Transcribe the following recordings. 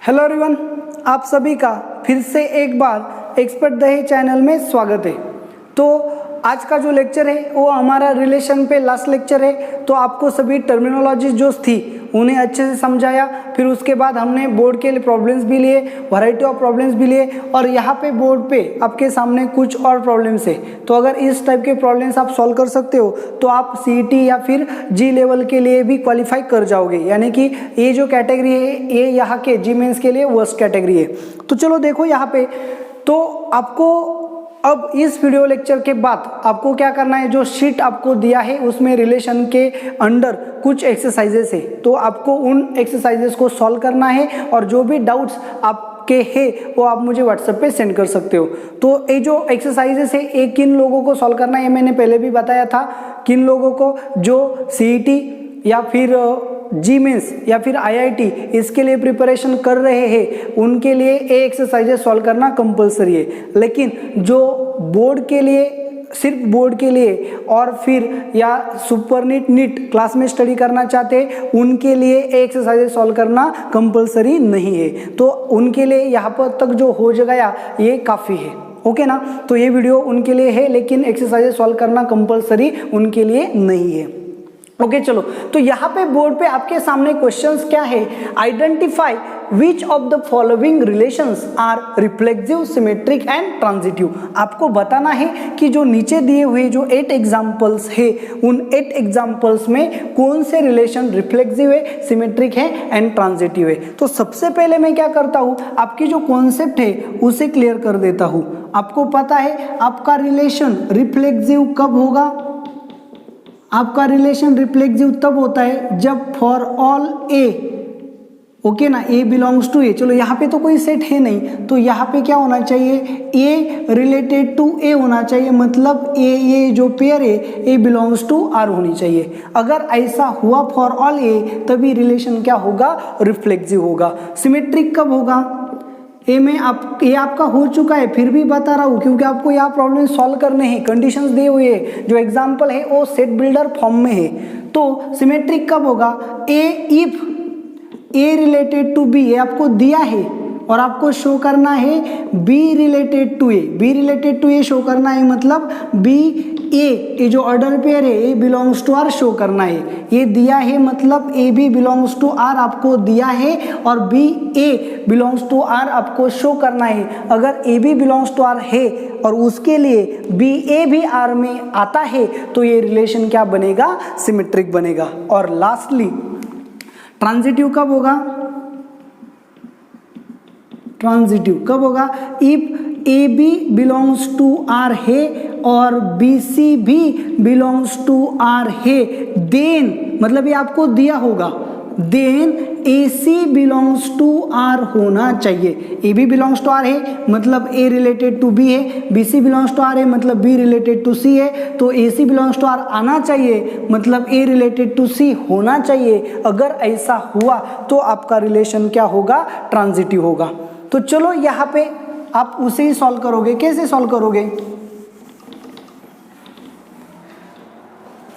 Hello everyone, आप सभी का फिर से एक बार एक्सपर्ट दही चैनल में स्वागत है। तो आज का जो लेक्चर है वो हमारा रिलेशन पे लास्ट लेक्चर है। तो आपको सभी टर्मिनोलॉजी जो थी उन्हें अच्छे से समझाया। फिर उसके बाद हमने बोर्ड के लिए प्रॉब्लम्स भी लिए, वैरायटी ऑफ प्रॉब्लम्स भी लिए, और यहाँ पे बोर्ड पे आपके सामने कुछ और प्रॉब्लम्स है। तो अगर इस टाइप के प्रॉब्लम्स आप सॉल्व कर सकते हो तो आप सीईटी या फिर जी लेवल के लिए भी क्वालिफाई कर जाओगे। यानी कि ये जो कैटेगरी है ये यहाँ के जी मेंस के लिए वर्स्ट कैटेगरी है। तो चलो देखो यहाँ पे, तो आपको अब इस वीडियो लेक्चर के बाद आपको क्या करना है, जो शीट आपको दिया है उसमें रिलेशन के अंडर कुछ एक्सरसाइजेस है, तो आपको उन एक्सरसाइजेस को सॉल्व करना है। और जो भी डाउट्स आपके हैं वो आप मुझे व्हाट्सएप पे सेंड कर सकते हो। तो ये जो एक्सरसाइजेस है ये किन लोगों को सॉल्व करना है ये मैंने पहले भी बताया था। किन लोगों को, जो सीईटी या फिर जी मेंस या फिर आईआईटी इसके लिए प्रिपरेशन कर रहे हैं उनके लिए ये एक्सरसाइजेस सॉल्व करना कंपलसरी है। लेकिन जो बोर्ड के लिए, सिर्फ बोर्ड के लिए और फिर या सुपर नीट क्लास में स्टडी करना चाहते हैं उनके लिए एक्सरसाइजेस सॉल्व करना कंपलसरी नहीं है। तो उनके लिए यहाँ पर तक जो हो गया ये काफ़ी है, ओके ना। तो ये वीडियो उनके लिए है, लेकिन एक्सरसाइजेस सॉल्व करना कंपलसरी उनके लिए नहीं है। ओके चलो, तो यहाँ पे बोर्ड पे आपके सामने क्वेश्चंस क्या है, identify which of the following relations are reflexive, symmetric and transitive. आपको बताना है कि जो नीचे दिए हुए जो 8 एग्जांपल्स है उन 8 एग्जांपल्स में कौन से रिलेशन रिफ्लेक्सिव है, सिमेट्रिक है एंड ट्रांजिटिव है। तो सबसे पहले मैं क्या करता हूँ, आपकी जो कॉन्सेप्ट है उसे क्लियर कर देता हूँ। आपको पता है आपका रिलेशन रिफ्लेक्सिव कब होगा, आपका रिलेशन रिफ्लेक्सिव तब होता है जब फॉर ऑल ए, ओके ना, ए बिलोंग्स टू ए। चलो यहाँ पे तो कोई सेट है नहीं, तो यहाँ पे क्या होना चाहिए, ए रिलेटेड टू ए होना चाहिए। मतलब ए जो पेयर है ए बिलोंग्स टू आर होनी चाहिए। अगर ऐसा हुआ फॉर ऑल ए तभी रिलेशन क्या होगा, रिफ्लेक्सिव होगा। सिमेट्रिक कब होगा, ए में ये आपका हो चुका है, फिर भी बता रहा हूँ क्योंकि आपको यहाँ प्रॉब्लम सॉल्व करने हैं। कंडीशंस दिए हुए हैं, जो एग्जांपल है वो सेट बिल्डर फॉर्म में है। तो सिमेट्रिक कब होगा, A if A related to B, ये आपको दिया है और आपको शो करना है B related to A, B related to A show करना है। मतलब बी ए जो ऑर्डर पेयर है A belongs to R show करना है। ये दिया है मतलब A B belongs to R आपको दिया है और B A belongs to R आपको शो करना है। अगर A B belongs to R है और उसके लिए बी ए भी आर में आता है तो ये रिलेशन क्या बनेगा, सिमेट्रिक बनेगा। और लास्टली ट्रांजिटिव कब होगा, ट्रांजिटिव कब होगा, if A B belongs to R है और बी सी भी बिलोंग्स टू आर है, देन मतलब ये आपको दिया होगा, then a c belongs to R होना चाहिए। A B belongs to R है मतलब ए रिलेटेड टू बी है, b C belongs to R है मतलब बी रिलेटेड टू सी है। तो a c belongs to R आना चाहिए मतलब ए रिलेटेड टू सी होना चाहिए। अगर ऐसा हुआ तो आपका रिलेशन क्या होगा, ट्रांजिटिव होगा। तो चलो यहाँ पे आप उसे ही सॉल्व करोगे। कैसे सॉल्व करोगे,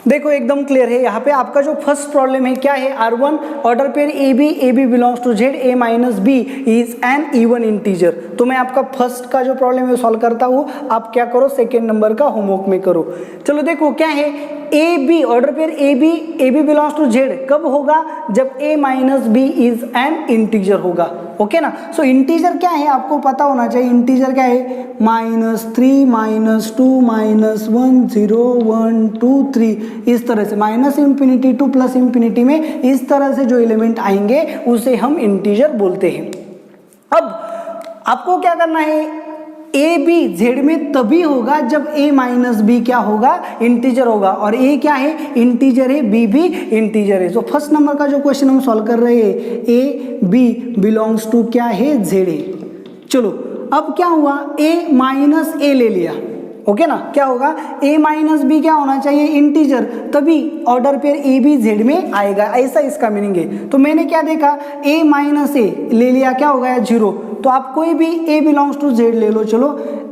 देखो एकदम क्लियर है। यहाँ पे आपका जो फर्स्ट प्रॉब्लम है क्या है, R1 order pair A B belongs to Z, a minus B is an even integer. तो मैं आपका फर्स्ट का जो प्रॉब्लम है वो सॉल्व करता हूँ, आप क्या करो सेकेंड नंबर का होमवर्क में करो। चलो देखो क्या है, ए B order pair A B belongs to Z कब होगा, जब A minus B is an integer होगा, ओके ना। सो इंटीजर क्या है आपको पता होना चाहिए, इंटीजर क्या है, -3 -2 -1 0 1 2 3, इस तरह से -इंफिनिटी टू +इंफिनिटी में इस तरह से जो एलिमेंट आएंगे उसे हम इंटीजर बोलते हैं। अब आपको क्या करना है, ए बी जेड में तभी होगा जब ए माइनस बी क्या होगा, इंटीजर होगा। और ए क्या है, इंटीजर है, बी भी इंटीजर है। तो फर्स्ट नंबर का जो क्वेश्चन हम सॉल्व कर रहे हैं, ए बी बिलोंग्स टू क्या है, जेड है। चलो अब क्या हुआ, ए माइनस ए ले लिया, ओके ना। क्या होगा, ए माइनस बी क्या होना चाहिए, इंटीजर, तभी ऑर्डर पेयर ए बी जेड में आएगा, ऐसा इसका मीनिंग है। तो मैंने क्या देखा, ए माइनस ए ले लिया, क्या हो गया, 0। तो आप कोई भी ए बिलोंग्स टू जेड ले लो। चलो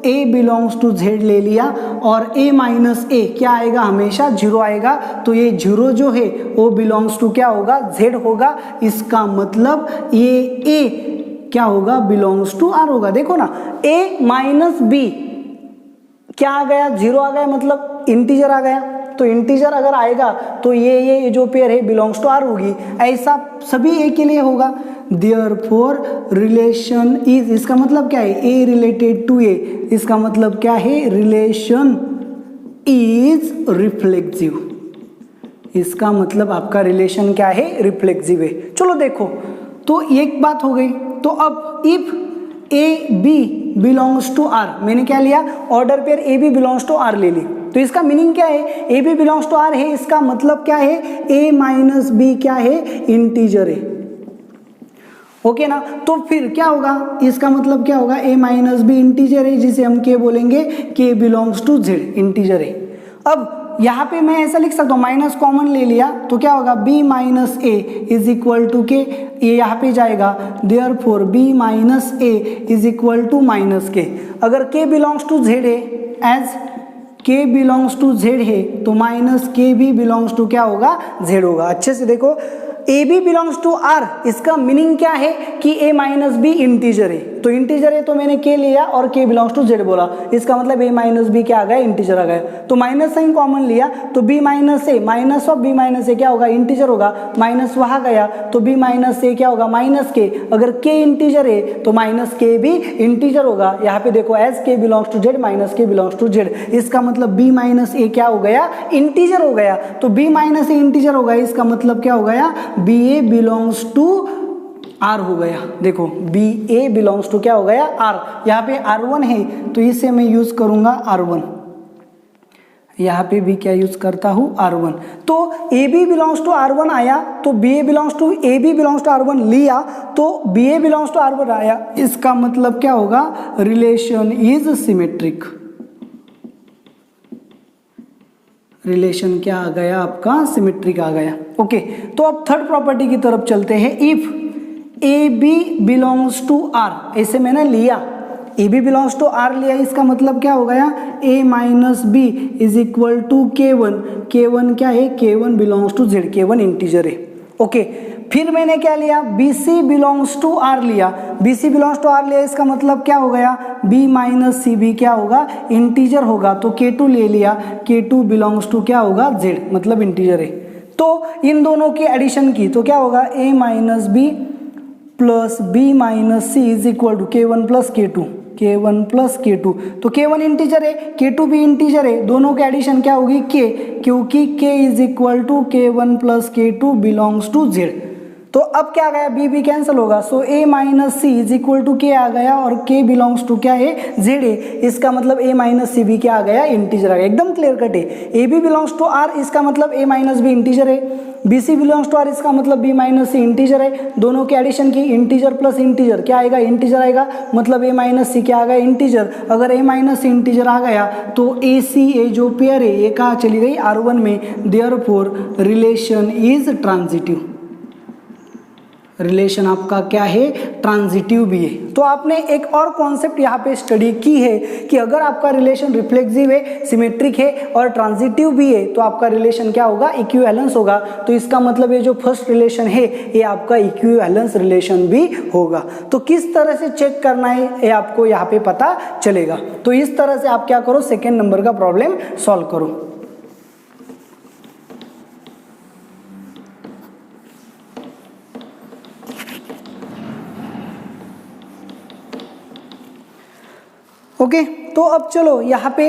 ए बिलोंग्स टू जेड ले लिया और ए माइनस ए क्या आएगा, हमेशा 0 आएगा। तो ये 0 जो है वो बिलोंग्स टू क्या होगा, जेड होगा। इसका मतलब ये ए क्या होगा, बिलोंग्स टू आर होगा। देखो ना, ए माइनस बी क्या आ गया, 0 आ गया, मतलब इंटीजर आ गया। तो इंटीजर अगर आएगा तो ये जो पेयर है बिलोंग्स टू आर होगी। ऐसा सभी ए के लिए होगा। देयरफॉर रिलेशन इज, इसका मतलब क्या है, ए रिलेटेड टू ए, इसका मतलब क्या है, रिलेशन इज रिफ्लेक्सिव। इसका मतलब आपका रिलेशन क्या है, रिफ्लेक्सिव है। चलो देखो, तो एक बात हो गई। तो अब if A B belongs to R, मैंने क्या लिया, order pair A B belongs to R ले ली। तो इसका मीनिंग क्या है, A B belongs to R है, इसका मतलब क्या है, ए माइनस बी क्या है, इंटीजर है। ओके ना, तो फिर क्या होगा, इसका मतलब क्या होगा, ए माइनस बी इंटीजर है, जिसे हम के बोलेंगे, के बिलोंग्स टू जेड, इंटीजर है। अब यहाँ पे मैं ऐसा लिख सकता हूँ, माइनस कॉमन ले लिया तो क्या होगा, b minus a is equal to k, ये यहाँ पे जाएगा, therefore b minus a is equal to minus k. अगर k बिलोंग्स टू z है, as k belongs to z है, तो माइनस के भी बिलोंग्स टू क्या होगा, z होगा। अच्छे से देखो, a B belongs to R, इसका मीनिंग क्या है कि ए माइनस बी इंटीजर है। तो इंटीजर है तो मैंने के लिया और के बिलोंग्स टू जेड बोला, इसका मतलब ए माइनस बी क्या आ गया, इंटीजर आ गया। तो माइनस साइन कॉमन लिया तो B minus A, minus of B minus A क्या होगा, इंटीजर होगा, माइनस वहां गया तो बी माइनस ए क्या होगा, माइनस के। अगर के इंटीजर है तो माइनस के भी इंटीजर होगा। यहाँ पे देखो, एज के बिलोंग्स टू जेड माइनस के बिलोंग्स टू जेड, इसका मतलब बी माइनस ए क्या हो गया, इंटीजर हो गया। तो बी माइनस ए इंटीजर हो गया, इसका मतलब क्या हो गया, b A belongs to R हो गया। देखो, बी ए बिलोंग्स टू क्या हो गया, आर। यहाँ पे R1 है तो इसे मैं यूज करूंगा R1, यहाँ पे भी क्या यूज करता हूँ, R1। तो A B belongs to R1 आया तो b A belongs to, A B belongs to R1 लिया तो b A belongs to R1 आया, इसका मतलब क्या होगा, रिलेशन इज सिमेट्रिक। रिलेशन क्या आ गया आपका, सिमेट्रिक आ गया। ओके, तो अब थर्ड प्रॉपर्टी की तरफ चलते हैं। If A B belongs to R, ऐसे मैंने लिया, A B belongs to R लिया, इसका मतलब क्या हो गया, A minus B is equal to K one. K one क्या है, K one belongs to Z, K one integer है। ओके, फिर मैंने क्या लिया, B C belongs to R लिया, B C belongs to R लिया, इसका मतलब क्या हो गया, बी माइनस सी बी क्या होगा, इंटीजर होगा। तो के टू ले लिया, के टू बिलोंग्स टू क्या होगा, जेड, मतलब इंटीजर है। तो इन दोनों की एडिशन की तो क्या होगा, A minus B plus B minus C is equal to K one plus K two, K one plus K two. तो के वन इंटीजर है, के टू भी इंटीजर है, दोनों की एडिशन क्या होगी, के, क्योंकि K is equal to K one plus K two belongs to Z. तो अब क्या आ गया, बी बी कैंसिल होगा, so A minus C is equal to K आ गया और के बिलोंग्स टू क्या है, जेड है। इसका मतलब ए माइनस सी बी क्या आ गया, इंटीजर आ गया। एकदम क्लियर कट है। A B belongs to R, इसका मतलब ए माइनस बी इंटीजर है। B C belongs to R, इसका मतलब बी माइनस सी इंटीजर है। दोनों के एडिशन की, इंटीजर प्लस इंटीजर क्या आएगा, इंटीजर आएगा, मतलब ए माइनस सी क्या आ गया, इंटीजर। अगर ए माइनस सी इंटीजर आ गया तो ए सी ए जो पेयर है ये कहाँ चली गई, R1 में। Therefore relation is transitive. Relation आपका क्या है, ट्रांजिटिव भी है। तो आपने एक और कॉन्सेप्ट यहाँ पे स्टडी की है कि अगर आपका रिलेशन रिफ्लेक्सिव है, सिमेट्रिक है और ट्रांजिटिव भी है तो आपका रिलेशन क्या होगा, इक्विवेलेंस होगा। तो इसका मतलब ये जो फर्स्ट रिलेशन है ये आपका इक्विवेलेंस रिलेशन भी होगा। तो किस तरह से चेक करना है ये आपको यहाँ पे पता चलेगा। तो इस तरह से आप क्या करो, सेकेंड नंबर का प्रॉब्लम सॉल्व करो। ओके, तो अब चलो यहाँ पे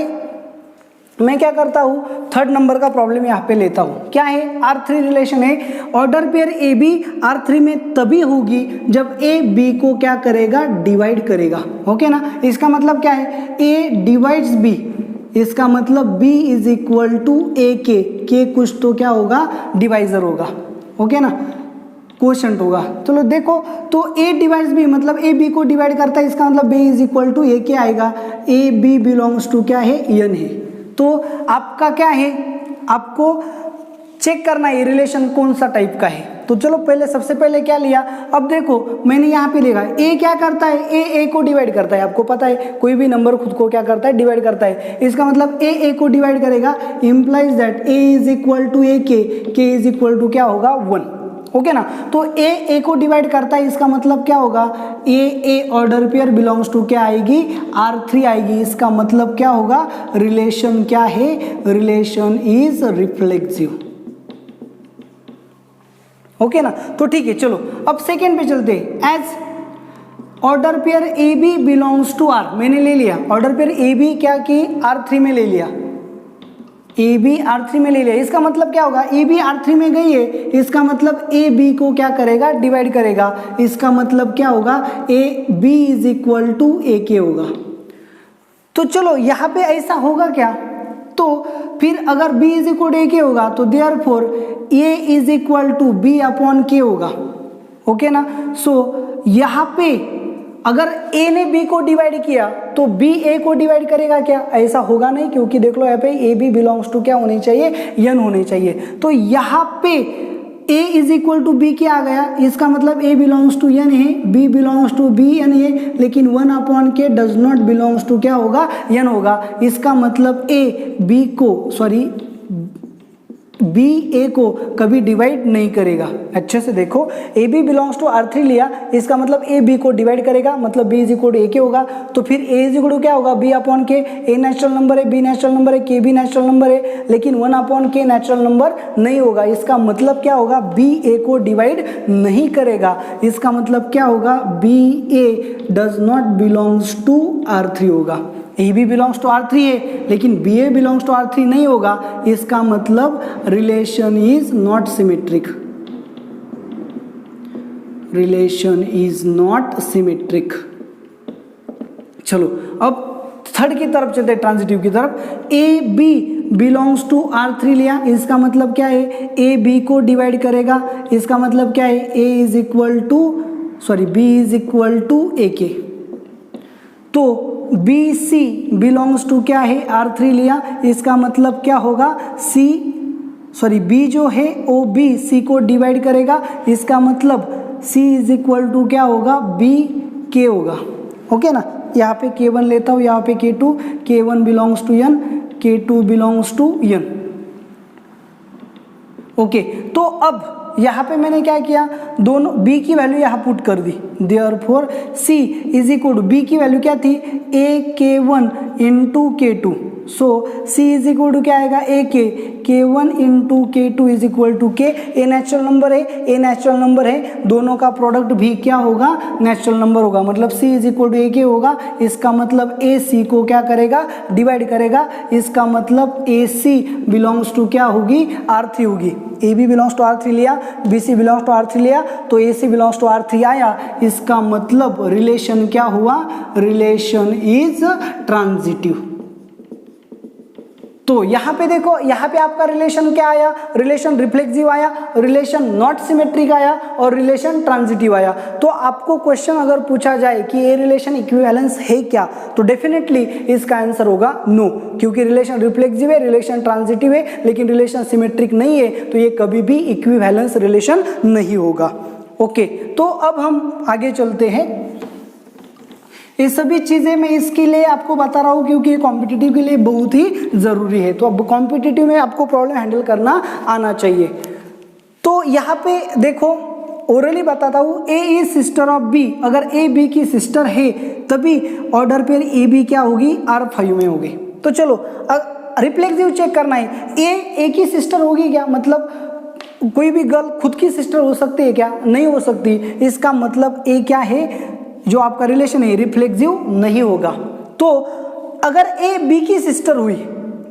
मैं क्या करता हूँ, थर्ड नंबर का प्रॉब्लम यहाँ पे लेता हूँ। क्या है, R3 रिलेशन है। Order pair A B R3 में तभी होगी जब ए बी को क्या करेगा, डिवाइड करेगा। ओके ना, इसका मतलब क्या है, ए डिवाइड्स बी, इसका मतलब b इज इक्वल टू ए के कुछ तो क्या होगा, डिवाइजर होगा। ओके ना, क्वोशंट होगा। चलो देखो, तो a डिवाइड्स b मतलब a b को डिवाइड करता है, इसका मतलब b is equal to a k आएगा। a b बिलोंग्स टू क्या है, n है। तो आपका क्या है, आपको चेक करना है रिलेशन कौन सा टाइप का है। तो चलो पहले, सबसे पहले क्या लिया, अब देखो मैंने यहाँ पे लिखा a क्या करता है, a को डिवाइड करता है। आपको पता है कोई भी नंबर खुद को क्या करता है, डिवाइड करता है। इसका मतलब a को डिवाइड करेगा, implies that a is equal to a k is equal to क्या होगा, 1। ओके ना। तो ए को डिवाइड करता है, इसका मतलब क्या होगा, ए ऑर्डर पेयर बिलोंग्स टू क्या आएगी, R3 आएगी। इसका मतलब क्या होगा, रिलेशन क्या है, रिलेशन इज रिफ्लेक्सिव। ओके ना। तो ठीक है, चलो अब सेकेंड पे चलते हैं। As order pair A B belongs to R, मैंने ले लिया ऑर्डर पेयर ए बी क्या की, R3 में ले लिया, ए बी R3 में ले लिया। इसका मतलब क्या होगा, ए बी R3 में गई है, इसका मतलब ए बी को क्या करेगा, डिवाइड करेगा। इसका मतलब क्या होगा, A B is equal to ए के होगा। तो चलो यहाँ पे ऐसा होगा क्या, तो फिर अगर b इज इक्वल टू ए के होगा तो therefore a is equal to b upon k होगा। ओके ना। सो यहाँ पे अगर a ने b को डिवाइड किया तो b a को डिवाइड करेगा क्या, ऐसा होगा नहीं, क्योंकि देख लो यहाँ पे a b बिलोंग्स टू क्या होने चाहिए, n होने चाहिए। तो यहाँ पे a is equal to b क्या आ गया, इसका मतलब a बिलोंग्स टू n है, b belongs to b n है, लेकिन 1 अपॉन के डज नॉट बिलोंग्स टू क्या होगा, n होगा। इसका मतलब b a को कभी डिवाइड नहीं करेगा। अच्छे से देखो, a B belongs to R3 लिया, इसका मतलब a b को डिवाइड करेगा, मतलब b इज इक्वल टू ए के होगा। तो फिर a इज इक्वल टू क्या होगा, b अपॉन के, a नेचुरल नंबर है, b नेचुरल नंबर है, k भी नेचुरल नंबर है, लेकिन 1 अपॉन के नेचुरल नंबर नहीं होगा। इसका मतलब क्या होगा, b a को डिवाइड नहीं करेगा। इसका मतलब क्या होगा, b a does not belongs to R3 होगा। A B belongs to R3 है, लेकिन B A belongs to R3 नहीं होगा। इसका मतलब relation is not symmetric, relation is not symmetric. चलो अब थर्ड की तरफ चलते हैं, ट्रांजिटिव की तरफ। A B belongs to R3 लिया, इसका मतलब क्या है, ए बी को डिवाइड करेगा। इसका मतलब क्या है, b इज इक्वल टू ए के। तो बी सी बिलोंग्स टू क्या है, R3 लिया, इसका मतलब क्या होगा, बी जो है वो बी सी को डिवाइड करेगा। इसका मतलब C इज इक्वल टू क्या होगा, बी के होगा। ओके ना। यहाँ पे K1 लेता हूँ, यहाँ पे K2, K1 belongs to n, K2 belongs to n। Okay, तो अब यहाँ पे मैंने क्या किया, दोनों b की वैल्यू यहाँ पुट कर दी। Therefore c is equal to, b की वैल्यू क्या थी, AK1 into K2। So c is equal to क्या आएगा, K1 into K2 is equal to K। A natural number है, ए नेचुरल नंबर है, दोनों का प्रोडक्ट भी क्या होगा, नेचुरल नंबर होगा, मतलब c is equal to AK होगा। इसका मतलब a c को क्या करेगा, डिवाइड करेगा। इसका मतलब AC बिलोंग्स टू क्या होगी, R3 होगी। A B belongs to R3 लिया, B C belongs to R3 लिया, तो a c belongs to R3 आया। इसका मतलब रिलेशन क्या हुआ, रिलेशन इज ट्रांजिटिव। तो यहाँ पे देखो, यहाँ पे आपका रिलेशन क्या आया, रिलेशन रिफ्लेक्सिव आया, रिलेशन नॉट सिमेट्रिक आया और रिलेशन ट्रांजिटिव आया। तो आपको क्वेश्चन अगर पूछा जाए कि ये रिलेशन इक्विवेलेंस है क्या, तो डेफिनेटली इसका आंसर होगा नो, क्योंकि रिलेशन रिफ्लेक्सिव है, रिलेशन ट्रांजिटिव है, लेकिन रिलेशन सिमेट्रिक नहीं है, तो ये कभी भी इक्विवेलेंस रिलेशन नहीं होगा। ओके, तो अब हम आगे चलते हैं। ये सभी चीज़ें मैं इसके लिए आपको बता रहा हूँ क्योंकि कॉम्पिटिटिव के लिए बहुत ही ज़रूरी है। तो अब कॉम्पिटिटिव में आपको प्रॉब्लम हैंडल करना आना चाहिए। तो यहाँ पे देखो, ओरली बताता हूँ, ए इज सिस्टर ऑफ बी। अगर ए बी की सिस्टर है तभी ऑर्डर पेयर ए बी क्या होगी, R5 में होगी। तो चलो रिफ्लेक्सिव चेक करना है, ए की सिस्टर होगी क्या, मतलब कोई भी गर्ल खुद की सिस्टर हो सकती है क्या, नहीं हो सकती। इसका मतलब ए क्या है, जो आपका रिलेशन है रिफ्लेक्सिव नहीं होगा। तो अगर ए बी की सिस्टर हुई,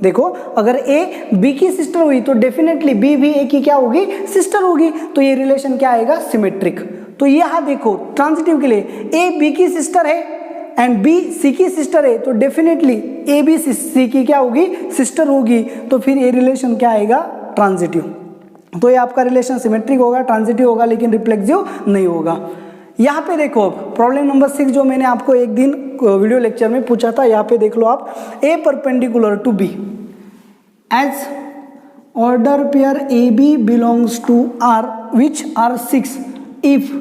देखो अगर ए बी की सिस्टर हुई तो डेफिनेटली बी भी ए की क्या होगी, सिस्टर होगी। तो ये रिलेशन क्या आएगा, सिमेट्रिक। तो यहाँ देखो ट्रांजिटिव के लिए ए बी की सिस्टर है एंड बी सी की सिस्टर है, तो डेफिनेटली ए बी सी की क्या होगी, सिस्टर होगी। तो फिर ये रिलेशन क्या आएगा, ट्रांजिटिव। तो ये आपका रिलेशन सिमेट्रिक होगा, ट्रांजिटिव होगा, लेकिन रिफ्लेक्सिव नहीं होगा। यहाँ पे देखो अब प्रॉब्लम नंबर 6 जो मैंने आपको एक दिन वीडियो लेक्चर में पूछा था, यहाँ पे देख लो आप, A perpendicular to B as order pair A B belongs to R which are 6 if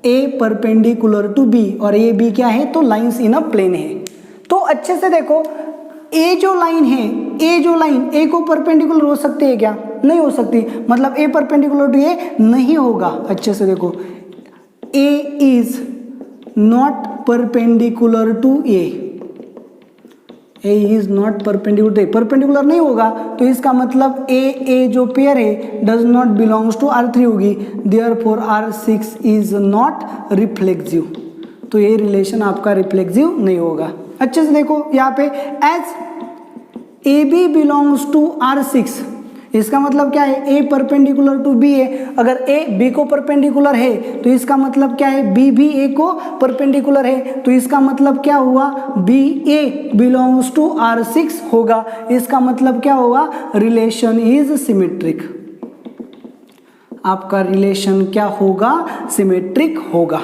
A perpendicular to B, और ए बी क्या है, तो लाइंस इन अ प्लेन है। तो अच्छे से देखो, ए जो लाइन है, ए जो लाइन ए को परपेंडिकुलर हो सकती है क्या, नहीं हो सकती, मतलब ए परपेंडिकुलर टू ए नहीं होगा। अच्छे से देखो, A is not perpendicular to A, A is not perpendicular to A, perpendicular नहीं होगा तो इसका मतलब ए जो पेयर है does not belongs to R3 होगी, therefore R6 is not reflexive, तो ये रिलेशन आपका रिफ्लेक्सिव नहीं होगा। अच्छे से देखो यहाँ पे as a B belongs to R6, इसका मतलब क्या है, ए परपेंडिकुलर टू बी है, अगर ए बी को परपेंडिकुलर है तो इसका मतलब क्या है, बी भी ए को परपेंडिकुलर है, तो इसका मतलब क्या हुआ, B A belongs to R6 होगा, इसका मतलब क्या होगा, रिलेशन इज सिमेट्रिक, आपका रिलेशन क्या होगा, सिमेट्रिक होगा।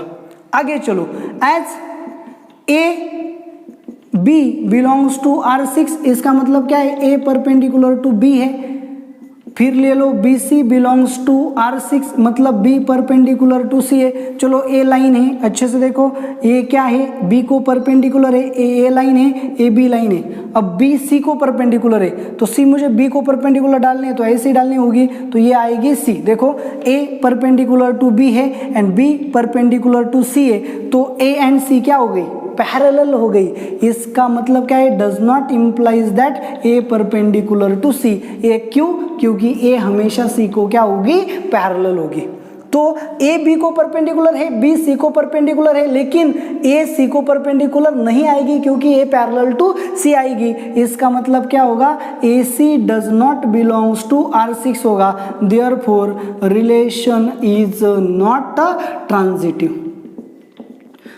आगे चलो, as a B belongs to R6, इसका मतलब क्या है, ए परपेंडिकुलर टू बी है, फिर ले लो B C belongs to R6, मतलब बी परपेंडिकुलर टू सी है। चलो ए लाइन है, अच्छे से देखो, ए क्या है, बी को परपेंडिकुलर है, ए लाइन है, ए बी लाइन है, अब बी सी को परपेंडिकुलर है तो सी मुझे बी को परपेंडिकुलर डालने हैं तो ऐसे डालनी होगी, तो ये आएगी सी। देखो ए परपेंडिकुलर टू बी है and B perpendicular to c है, तो ए एंड सी क्या हो गई, पैरेलल हो गई, इसका मतलब क्या है, does not implies that A perpendicular to C, ये क्यों, क्योंकि ए हमेशा सी को क्या होगी, पैरेलल होगी। तो ए बी को परपेंडिकुलर है, बी सी को परपेंडिकुलर है, लेकिन ए सी को परपेंडिकुलर नहीं आएगी क्योंकि ए पैरेलल टू सी आएगी, इसका मतलब क्या होगा, A C does not belongs to R6 होगा, therefore relation is not transitive,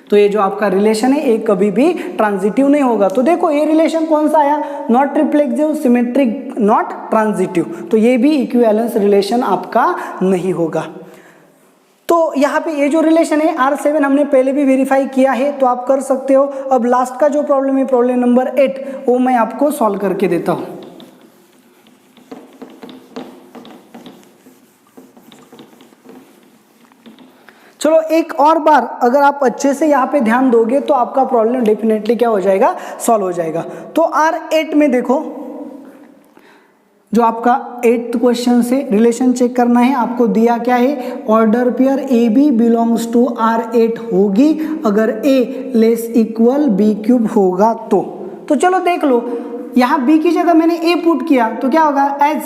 तो ये जो आपका रिलेशन है ये कभी भी ट्रांजिटिव नहीं होगा। तो देखो ये रिलेशन कौन सा आया, not reflexive, symmetric, not transitive, तो ये भी इक्विवेलेंस रिलेशन आपका नहीं होगा। तो यहाँ पे ये जो रिलेशन है R7 हमने पहले भी वेरीफाई किया है, तो आप कर सकते हो। अब लास्ट का जो प्रॉब्लम है, प्रॉब्लम नंबर 8, वो मैं आपको सॉल्व करके देता हूँ। चलो एक और बार अगर आप अच्छे से यहाँ पे ध्यान दोगे तो आपका प्रॉब्लम डेफिनेटली क्या हो जाएगा, सॉल्व हो जाएगा। तो R8 में देखो, जो आपका 8th क्वेश्चन से रिलेशन चेक करना है, आपको दिया क्या है, order pair A B belongs to R8 होगी अगर a less equal b cube होगा तो चलो देख लो, यहाँ बी की जगह मैंने ए पुट किया तो क्या होगा, एज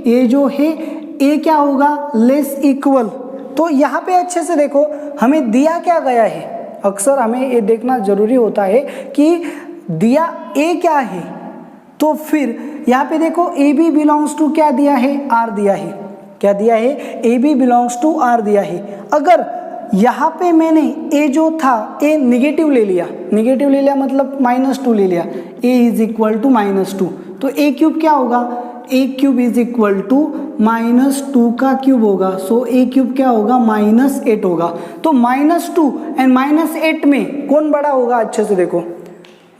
ए जो है ए क्या होगा, लेस इक्वल, तो यहाँ पे अच्छे से देखो हमें दिया क्या गया है, अक्सर हमें ये देखना जरूरी होता है कि दिया ए क्या है, तो फिर यहाँ पे देखो ए बी बिलोंग्स टू क्या दिया है, आर दिया है, क्या दिया है, A B belongs to R दिया है। अगर यहाँ पे मैंने ए जो था ए निगेटिव ले लिया मतलब -2 ले लिया, ए इज इक्वल टू -2, तो ए क्यूब क्या होगा, ए क्यूब इज इक्वल टू -2 का क्यूब होगा, सो ए क्यूब क्या होगा, -8 होगा। तो -2 एंड -8 में कौन बड़ा होगा, अच्छे से देखो,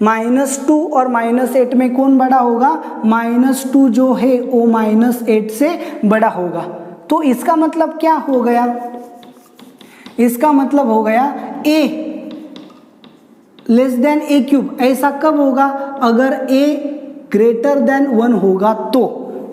-2 और -8 में कौन बड़ा होगा, -2 जो है वो -8 से बड़ा होगा। तो इसका मतलब क्या हो गया, इसका मतलब हो गया a less then A cube, ऐसा कब होगा, अगर a ग्रेटर देन 1 होगा तो,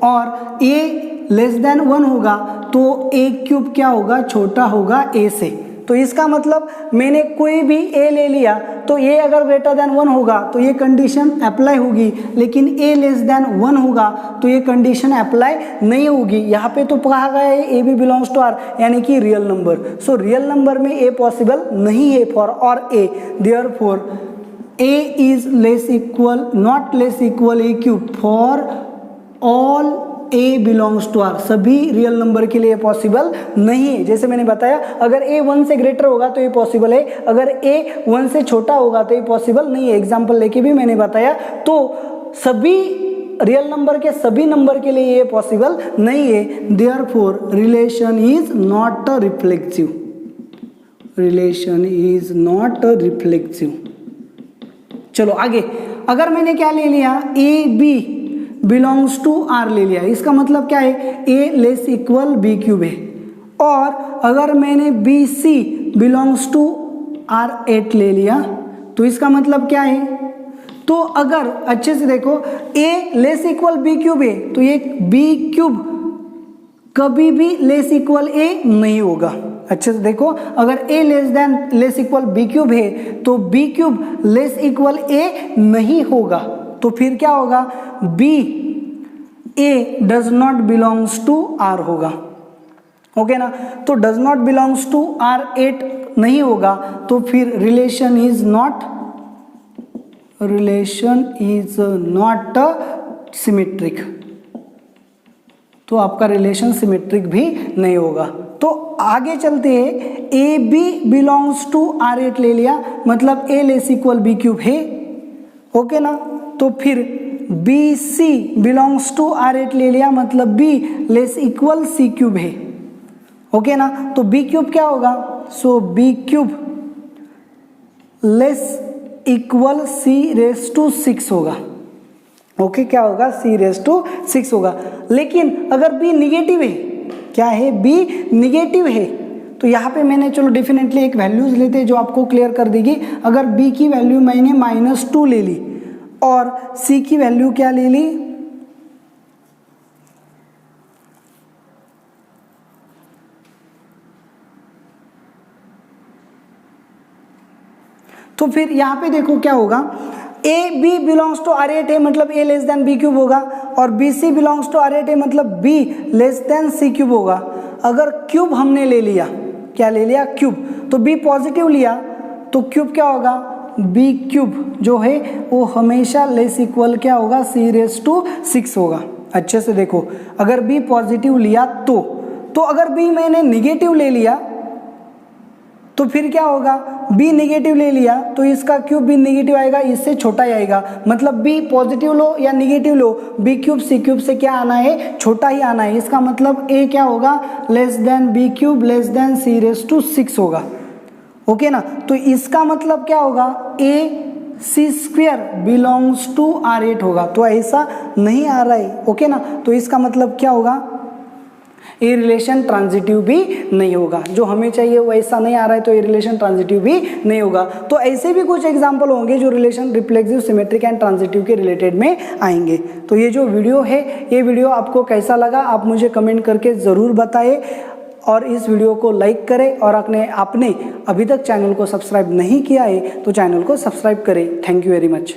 और a लेस देन 1 होगा तो a क्यूब क्या होगा, छोटा होगा a से। तो इसका मतलब मैंने कोई भी a ले लिया तो a अगर ग्रेटर देन 1 होगा तो ये कंडीशन अप्लाई होगी, लेकिन a लेस देन 1 होगा तो ये कंडीशन अप्लाई नहीं होगी। यहाँ पे तो कहा गया है a b belongs to r, यानी कि real number, so real number में a पॉसिबल नहीं है फॉर और a, therefore a is less equal, not less equal a cube for all a belongs to r, सभी रियल नंबर के लिए possible नहीं है। जैसे मैंने बताया, अगर a 1 से ग्रेटर होगा तो ये पॉसिबल है, अगर a 1 से छोटा होगा तो ये पॉसिबल नहीं है। एग्जाम्पल लेके भी मैंने बताया, तो सभी रियल नंबर के सभी नंबर के लिए ये पॉसिबल नहीं है, therefore relation is not reflexive, relation is not reflexive. चलो आगे, अगर मैंने क्या ले लिया, A B belongs to R ले लिया, इसका मतलब क्या है, a less equal b cube है, और अगर मैंने B C belongs to R8 ले लिया तो इसका मतलब क्या है, तो अगर अच्छे से देखो a less equal b cube है तो ये बी क्यूब कभी भी लेस इक्वल a नहीं होगा। अच्छे से देखो अगर a less equal b cube है तो B cube less equal a नहीं होगा। तो फिर क्या होगा, b a does not belongs to r होगा। ओके ना, तो does not belongs to R8 नहीं होगा तो फिर रिलेशन इज नॉट सिमेट्रिक, तो आपका रिलेशन सिमेट्रिक भी नहीं होगा। तो आगे चलते हैं, A B belongs to R8 ले लिया, मतलब a less equal b cube है। ओके ना, तो फिर B C belongs to R8 ले लिया, मतलब b less equal C cube है। ओके ना, तो बी क्यूब क्या होगा, so B cube less equal C raise to 6 होगा। ओके, क्या होगा, सी रेस टू 6 होगा। लेकिन अगर बी निगेटिव है, क्या है, बी निगेटिव है, तो यहाँ पे मैंने चलो डेफिनेटली एक वैल्यूज लेते हैं जो आपको क्लियर कर देगी। अगर बी की वैल्यू मैंने -2 ले ली और सी की वैल्यू क्या ले ली, तो फिर यहाँ पे देखो क्या होगा, A B belongs to R8 है मतलब a less than b cube होगा, और b C belongs to R8 है मतलब b लेस देन सी क्यूब होगा। अगर क्यूब हमने ले लिया, क्या ले लिया, क्यूब, तो b पॉजिटिव लिया तो क्यूब क्या होगा, b क्यूब जो है वो हमेशा लेस इक्वल क्या होगा, c रेस टू 6 होगा। अच्छे से देखो, अगर b पॉजिटिव लिया तो अगर b मैंने निगेटिव ले लिया तो फिर क्या होगा, b निगेटिव ले लिया तो इसका क्यूब भी निगेटिव आएगा, इससे छोटा ही आएगा। मतलब b पॉजिटिव लो या निगेटिव लो, b क्यूब सी क्यूब से क्या आना है, छोटा ही आना है। इसका मतलब a क्या होगा, less than b cube less than c raise to 6 होगा। ओके ना, तो इसका मतलब क्या होगा, a c square belongs to R8 होगा। तो ऐसा नहीं आ रहा है। ओके ना, तो इसका मतलब क्या होगा, ये रिलेशन ट्रांजिटिव भी नहीं होगा। जो हमें चाहिए वो ऐसा नहीं आ रहा है तो ये रिलेशन ट्रांजिटिव भी नहीं होगा। तो ऐसे भी कुछ एग्जांपल होंगे जो relation reflexive, symmetric and transitive के रिलेटेड में आएंगे। तो ये जो वीडियो है, ये वीडियो आपको कैसा लगा आप मुझे कमेंट करके ज़रूर बताएं, और इस वीडियो को लाइक करें, और आपने अभी तक चैनल को सब्सक्राइब नहीं किया है तो चैनल को सब्सक्राइब करें। Thank you very much.